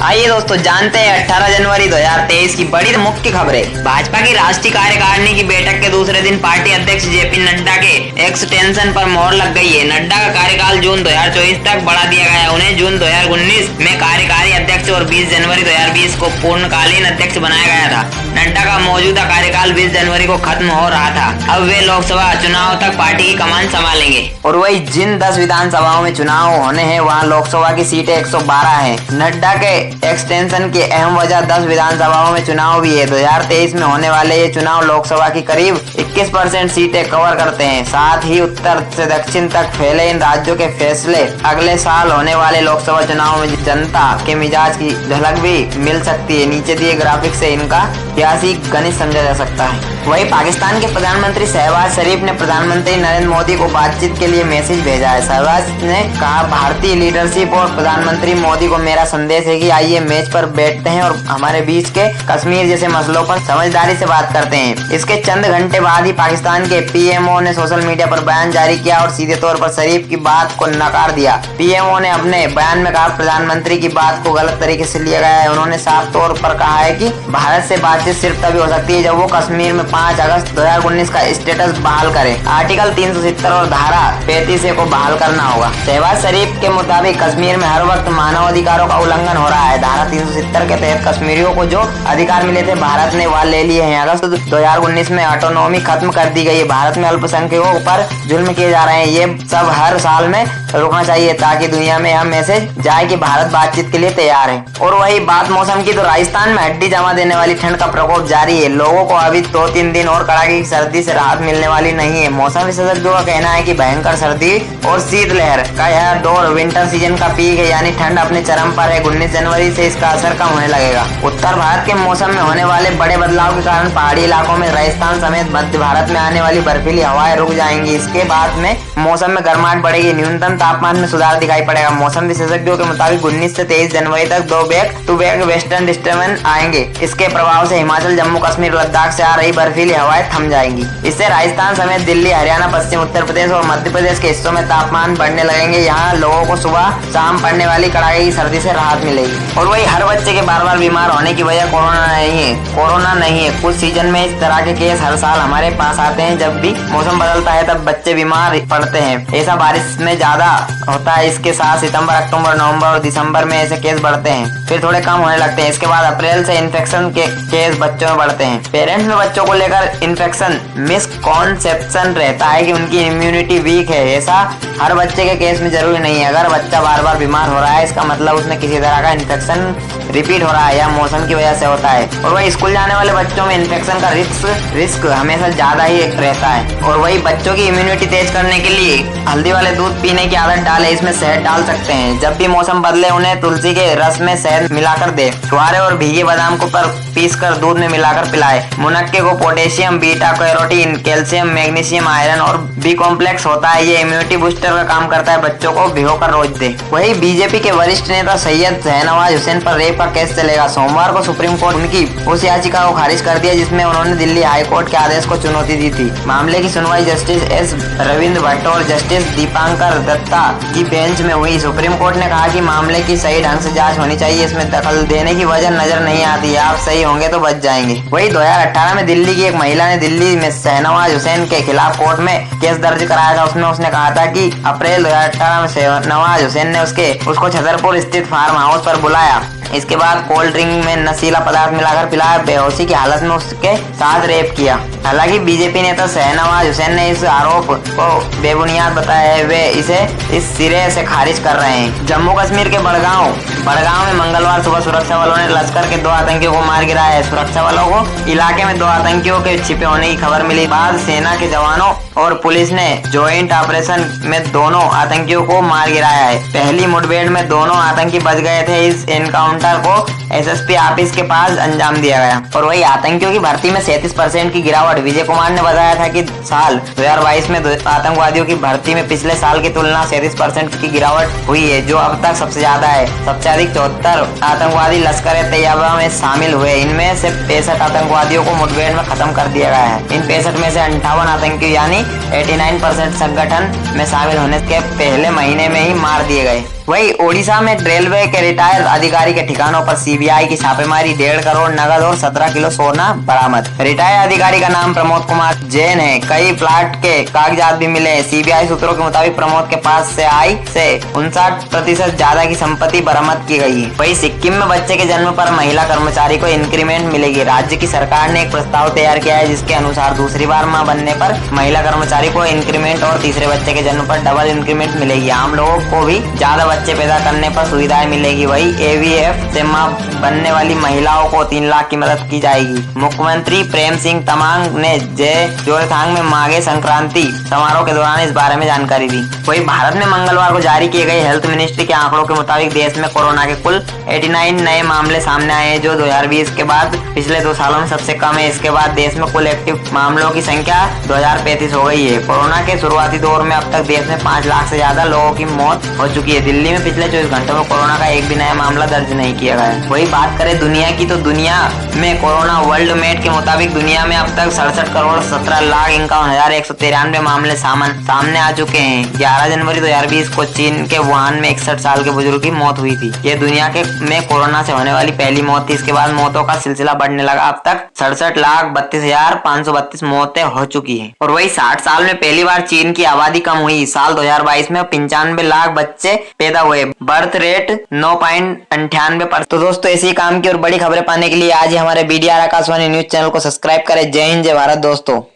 आइए दोस्तों जानते हैं 18 जनवरी 2023 की बड़ी मुख्य खबरें। भाजपा की राष्ट्रीय कार्यकारिणी की बैठक के दूसरे दिन पार्टी अध्यक्ष जेपी नड्डा के एक्सटेंशन पर मोहर लग गई है। नड्डा का कार्यकाल जून 2024 तक बढ़ा दिया गया। उन्हें जून 2019 में कार्यकारी अध्यक्ष और 20 जनवरी 2020 को पूर्णकालीन अध्यक्ष बनाया गया था। नड्डा का मौजूदा कार्यकाल 20 जनवरी को खत्म हो रहा था। अब वे लोकसभा चुनाव तक पार्टी की कमान संभालेंगे और वही जिन 10 विधानसभाओं में चुनाव होने हैं वहाँ लोकसभा की सीटें 112 है। नड्डा के एक्सटेंशन की अहम वजह 10 विधानसभाओं में चुनाव भी है। 2023 में होने वाले ये चुनाव लोकसभा की करीब 21% सीटें कवर करते हैं। साथ ही उत्तर से दक्षिण तक फैले इन राज्यों के फैसले अगले साल होने वाले लोकसभा चुनाव में जनता के मिजाज की झलक भी मिल सकती है। नीचे दिए ग्राफिक से इनका सियासी गणित समझा जा सकता है। वही पाकिस्तान के प्रधानमंत्री शहबाज शरीफ ने प्रधानमंत्री नरेंद्र मोदी को बातचीत के लिए मैसेज भेजा है। शहबाज ने कहा, भारतीय लीडरशिप और प्रधानमंत्री मोदी को मेरा संदेश है कि आइए मेज पर बैठते हैं और हमारे बीच के कश्मीर जैसे मसलों पर समझदारी से बात करते हैं। इसके चंद घंटे बाद ही पाकिस्तान के पीएमओ ने सोशल मीडिया पर बयान जारी किया और सीधे तौर पर शरीफ की बात को नकार दिया। पीएमओ ने अपने बयान में कहा, प्रधानमंत्री की बात को गलत तरीके से लिया गया है। उन्होंने साफ तौर पर कहा है कि भारत से बातचीत सिर्फ तभी हो सकती है जब वो कश्मीर में 5 अगस्त 2019 का स्टेटस बहाल करे। आर्टिकल 370 और धारा 35 को बहाल करना होगा। शहबाज शरीफ के मुताबिक कश्मीर में हर वक्त मानवाधिकारों का उल्लंघन हो रहा है। धारा 370 के तहत कश्मीरियों को जो अधिकार मिले थे भारत ने वह ले लिए हैं। अगस्त 2019 में ऑटोनॉमी खत्म कर दी गई है। भारत में अल्पसंख्यकों पर जुल्म किए जा रहे हैं। ये सब हर साल में रुकना चाहिए ताकि दुनिया में यह मैसेज जाए कि भारत बातचीत के लिए तैयार है। और वही बात मौसम की, तो राजस्थान में हड्डी जमा देने वाली ठंड का प्रकोप जारी है। लोगों को अभी 2-3 दिन और कड़ाके की सर्दी से राहत मिलने वाली नहीं है। मौसम विशेषज्ञों का कहना है कि भयंकर सर्दी और शीतलहर का यह दौर विंटर सीजन का पीक है, यानी ठंड अपने चरम पर है। 19 जनवरी से इसका असर कम होने लगेगा। उत्तर भारत के मौसम में होने वाले बड़े बदलाव के कारण पहाड़ी इलाकों में राजस्थान समेत मध्य भारत में आने वाली बर्फीली हवाएं रुक जाएंगी। इसके बाद में मौसम में गर्माहट बढ़ेगी। न्यूनतम तापमान में सुधार दिखाई पड़ेगा। मौसम विशेषज्ञों के मुताबिक 19 से 23 जनवरी तक 2 back to back western disturbance आएंगे। इसके प्रभाव से हिमाचल, जम्मू कश्मीर, लद्दाख से आ रही बर्फीली हवाएं थम जाएंगी। इससे राजस्थान समेत दिल्ली, हरियाणा, पश्चिम उत्तर प्रदेश और मध्य प्रदेश के हिस्सों में तापमान बढ़ने लगेंगे। यहाँ लोगों को सुबह शाम पड़ने वाली कड़ाके की सर्दी से राहत मिलेगी। और वही हर बच्चे के बार बार बीमार होने की वजह कोरोना नहीं है। कुछ सीजन में इस तरह के केस हर साल हमारे पास आते हैं। जब भी मौसम बदलता है तब बच्चे बीमार पड़ते हैं। ऐसा बारिश में ज्यादा होता है। इसके साथ सितंबर, अक्टूबर, नवंबर और दिसंबर में ऐसे केस बढ़ते हैं, फिर थोड़े कम होने लगते हैं। इसके बाद अप्रैल से इन्फेक्शन के केस बच्चों में बढ़ते हैं। पेरेंट्स में बच्चों को लेकर इन्फेक्शन मिसकॉन्सेप्शन रहता है कि उनकी इम्यूनिटी वीक है। ऐसा हर बच्चे के केस में जरूरी नहीं है। अगर बच्चा बार बार बीमार हो रहा है इसका मतलब उसमें किसी तरह का इन्फेक्शन रिपीट हो रहा है या मौसम की वजह से होता है। और वही स्कूल जाने वाले बच्चों में इन्फेक्शन का रिस्क हमेशा ज्यादा ही रहता है। और वही बच्चों की इम्यूनिटी तेज करने के लिए हल्दी वाले दूध पीने की आदत डालें। इसमें शहद डाल सकते हैं। जब भी मौसम बदले उन्हें तुलसी के रस में शहद मिलाकर दे। छुहारे और भीगे बादाम को पीसकर दूध में मिलाकर पिलाएं। मुनक्के को potassium, beta carotene, calcium, magnesium, iron और बी कॉम्प्लेक्स होता है। ये इम्यूनिटी बूस्टर का काम करता है। बच्चों को भिगोकर रोज दे। वही बीजेपी के वरिष्ठ नेता सैयद शाहनवाज हुसैन पर रेप का केस चलेगा। सोमवार को सुप्रीम कोर्ट उनकी उस याचिका को खारिज कर दिया जिसमें उन्होंने दिल्ली हाई कोर्ट के आदेश को चुनौती दी थी। मामले की सुनवाई जस्टिस एस रविंद्र भट्ट और जस्टिस दीपांकर दत्ता की बेंच में हुई। सुप्रीम कोर्ट ने कहा कि मामले की सही ढंग से जांच होनी चाहिए। इसमें दखल देने की वजह नजर नहीं आती है। आप सही होंगे तो बच जाएंगे। वही 2018 में दिल्ली की एक महिला ने दिल्ली में शाहनवाज हुसैन के खिलाफ कोर्ट में केस दर्ज कराया था। उसमें उसने कहा था कि अप्रैल 2018 में शाहनवाज हुसैन ने उसको छतरपुर स्थित फार्म हाउस पर बुलाया। इसके बाद कोल्ड ड्रिंक में नशीला पदार्थ मिलाकर पिलाया, बेहोशी की हालत में उसके साथ रेप किया। हालांकि बीजेपी नेता शाहनवाज हुसैन ने इस आरोप को बेबुनियाद बताया है। वे इसे इस सिरे से खारिज कर रहे हैं। जम्मू कश्मीर के बड़गांव में मंगलवार सुबह सुरक्षा बलों ने लश्कर के 2 आतंकियों को मार गिराया है। सुरक्षा बलों को इलाके में 2 आतंकियों के छिपे होने की खबर मिली। बाद सेना के जवानों और पुलिस ने ज्वाइंट ऑपरेशन में दोनों आतंकियों को मार गिराया है। पहली मुठभेड़ में दोनों आतंकी बच गए थे। इस एनकाउंटर को एसएसपी ऑफिस के पास अंजाम दिया गया। और वही आतंकियों की भर्ती में 37% की गिरावट। विजय कुमार ने बताया था कि साल 2022 में आतंकवादियों की भर्ती में पिछले साल की तुलना 37% की गिरावट हुई है, जो अब तक सबसे ज्यादा है। सबसे अधिक 74 आतंकवादी लश्कर-ए-तैयबा में शामिल हुए। इनमें से 65 आतंकवादियों को मुठभेड़ में खत्म कर दिया गया है। इन 65 में से 58 आतंकी यानी 89% संगठन में शामिल होने के पहले महीने में ही मार दिए गए। वही ओडिशा में रेलवे के रिटायर्ड अधिकारी के ठिकानों पर सीबीआई की छापेमारी, 1.5 करोड़ नगद और 17 किलो सोना बरामद। रिटायर्ड अधिकारी का नाम प्रमोद कुमार जैन है। कई प्लाट के कागजात भी मिले। सीबीआई सूत्रों के मुताबिक प्रमोद के पास से आय से 59% ज्यादा की संपत्ति बरामद की गई। वही सिक्किम में बच्चे के जन्म पर महिला कर्मचारी को इंक्रीमेंट मिलेगी। राज्य की सरकार ने एक प्रस्ताव तैयार किया है जिसके अनुसार दूसरी बार मां बनने पर महिला कर्मचारी को इंक्रीमेंट और तीसरे बच्चे के जन्म पर डबल इंक्रीमेंट मिलेगी। आम लोगों को भी ज्यादा बच्चे पैदा करने पर सुविधाएं मिलेगी। वही एवीएफ से मां बनने वाली महिलाओं को 3 लाख की मदद की जाएगी। मुख्यमंत्री प्रेम सिंह तमांग ने जोरथांग में माघे संक्रांति समारोह के दौरान इस बारे में जानकारी दी। वही भारत में मंगलवार को जारी किए गए हेल्थ मिनिस्ट्री के आंकड़ों के मुताबिक देश में कोरोना के कुल 89 नए मामले सामने आए हैं, जो 2020 के बाद पिछले 2 सालों में सबसे कम है। इसके बाद देश में कुल एक्टिव मामलों की संख्या 2035 हो गई है। कोरोना के शुरुआती दौर में अब तक देश में 5 लाख से ज्यादा लोगों की मौत हो चुकी है। दिल्ली में पिछले 24 घंटों में कोरोना का एक भी नया मामला दर्ज नहीं किया गया है। वही बात करें दुनिया की, तो दुनिया में कोरोना वर्ल्ड मेट के मुताबिक दुनिया में अब तक 67 करोड़ 17,51,193 मामले सामने आ चुके हैं। 11 जनवरी 2020 को चीन के वुहान में 61 साल के बुजुर्ग की मौत हुई थी। ये दुनिया के में कोरोना से होने वाली पहली मौत थी। इसके बाद मौतों का सिलसिला बढ़ने लगा। अब तक 67,32,532 मौतें हो चुकी हैं। और वही 60 साल में पहली बार चीन की आबादी कम हुई। साल 2022 में 95 लाख बच्चे पैदा हुए। Birth rate 9.98%। तो दोस्तों ऐसी काम की और बड़ी खबरें पाने के लिए आज ही हमारे BDR आकाशवाणी न्यूज चैनल को सब्सक्राइब करें। जय हिंद, जय भारत दोस्तों।